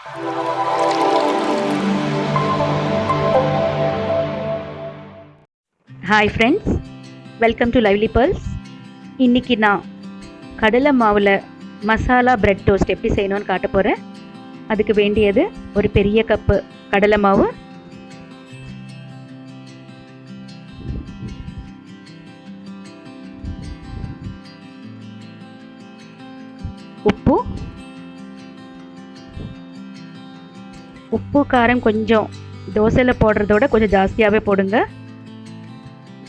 Hi friends, welcome to lively pearls. இன்றைக்கி நான் கடலை மாவில் மசாலா பிரெட் டோஸ்ட் எப்படி செய்யணும்னு காட்ட போகிறேன். அதுக்கு வேண்டியது ஒரு பெரிய கப்பு கடலை மாவு, உப்பு காரம் கொஞ்சம் தோசையில் போடுறதோட கொஞ்சம் ஜாஸ்தியாகவே போடுங்க.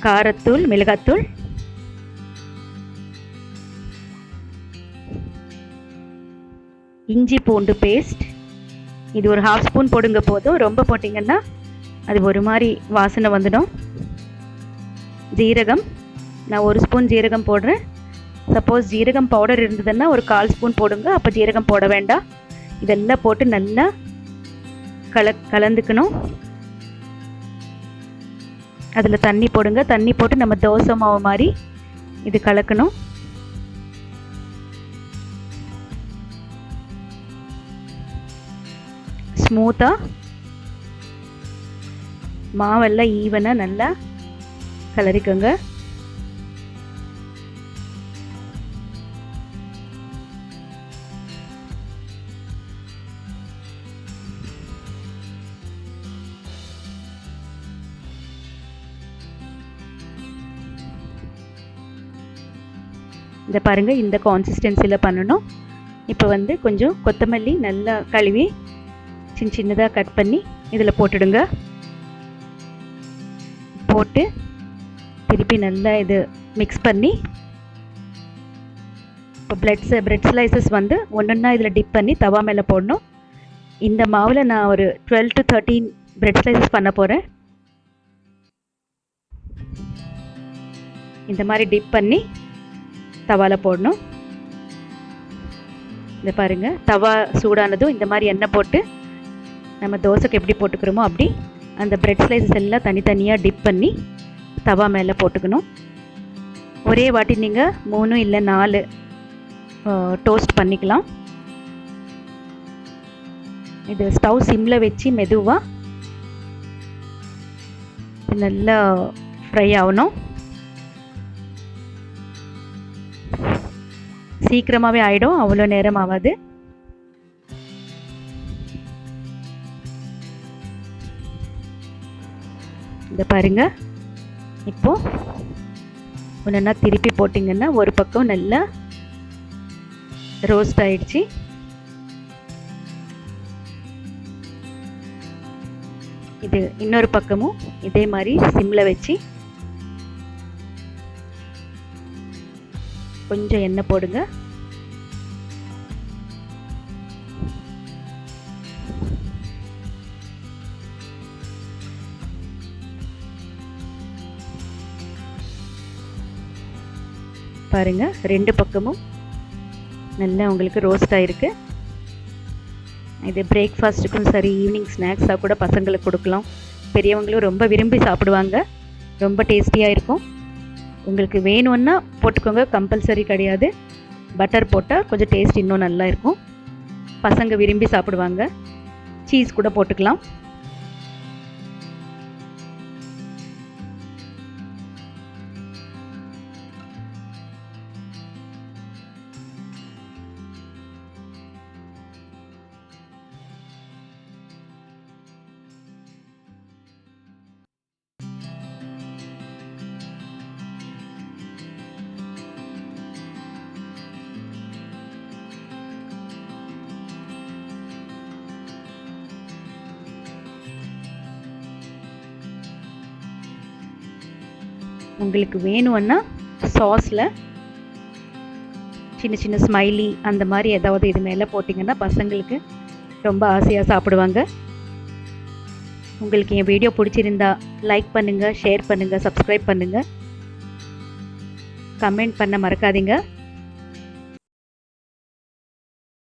காரத்தூள், மிளகாத்தூள், இஞ்சி பூண்டு பேஸ்ட், இது ஒரு 1/2 ஸ்பூன் போடுங்க போதும். ரொம்ப போட்டிங்கன்னா அது ஒரு மாதிரி வாசனை வந்துடும். ஜீரகம், நான் 1 ஸ்பூன் ஜீரகம் போடுறேன். சப்போஸ் ஜீரகம் பவுடர் இருந்ததுன்னா ஒரு 1/4 ஸ்பூன் போடுங்க, அப்போ ஜீரகம் போட வேண்டாம். இதெல்லாம் போட்டு நல்லா கலந்துக்கணும். அதில் தண்ணி போடுங்க. தண்ணி போட்டு நம்ம தோசை மாவு மாதிரி இது கலக்கணும். ஸ்மூத்தாக மாவெல்லாம் ஈவனாக நல்லா கலரிக்கோங்க. இதை பாருங்கள், இந்த கான்சிஸ்டன்சியில் பண்ணணும். இப்போ கொஞ்சம் கொத்தமல்லி நல்லா கழுவி சின்ன சின்னதாக கட் பண்ணி இதில் போட்டுடுங்க. போட்டு திருப்பி நல்லா இது மிக்ஸ் பண்ணி, இப்போ பிரெட் ஸ்லைசஸ் ஒன்றா இதில் டிப் பண்ணி தவா மேலே போடணும். இந்த மாவில் நான் ஒரு 12 to 13 பிரெட் ஸ்லைசஸ் பண்ண போகிறேன். இந்த மாதிரி டிப் பண்ணி தவாவில் போடணும். இதை பாருங்கள், தவா சூடானதும் இந்த மாதிரி எண்ணெய் போட்டு நம்ம தோசைக்கு எப்படி போட்டுக்கிறோமோ அப்படி அந்த பிரெட் ஸ்லைசஸ் எல்லாம் தனித்தனியாக டிப் பண்ணி தவா மேலே போட்டுக்கணும். ஒரே வாட்டி நீங்கள் 3 இல்லை 4 டோஸ்ட் பண்ணிக்கலாம். இது ஸ்டவ் சிம்மில் வச்சு மெதுவாக நல்லா ஃப்ரை ஆகணும். சீக்கிரமாகவே ஆகிடும், அவ்வளோ நேரம் ஆகாது. இதை பாருங்க, இப்போது ஒன்றா திருப்பி போட்டிங்கன்னா ஒரு பக்கம் நல்லா ரோஸ்ட் ஆயிடுச்சு. இது இன்னொரு பக்கமும் இதே மாதிரி சிம்மில் வச்சு கொஞ்சம் எண்ணெய் போடுங்க. பாருங்க, 2 பக்கமும் நல்லா உங்களுக்கு ரோஸ்ட் ஆகிருக்கு. இது பிரேக்ஃபாஸ்ட்டுக்கும் சரி, ஈவினிங் ஸ்நாக்ஸாக கூட பசங்களுக்கு கொடுக்கலாம். பெரியவங்களும் ரொம்ப விரும்பி சாப்பிடுவாங்க. ரொம்ப டேஸ்டியாக இருக்கும். உங்களுக்கு வேணும்னா போட்டுக்கோங்க, கம்பல்சரி கிடையாது. பட்டர் போட்டால் கொஞ்சம் டேஸ்ட் இன்னும் நல்லா இருக்கும். பசங்க விரும்பி சாப்பிடுவாங்க. சீஸ் கூட போட்டுக்கலாம். உங்களுக்கு வேணும்னா சாஸில் சின்ன சின்ன ஸ்மைலி அந்த மாதிரி ஏதாவது இது மேலே போட்டிங்கன்னா பசங்களுக்கு ரொம்ப ஆசையாக சாப்பிடுவாங்க. உங்களுக்கு என் வீடியோ பிடிச்சிருந்தா லைக் பண்ணுங்கள், ஷேர் பண்ணுங்கள், சப்ஸ்கிரைப் பண்ணுங்கள், கமெண்ட் பண்ண மறக்காதீங்க.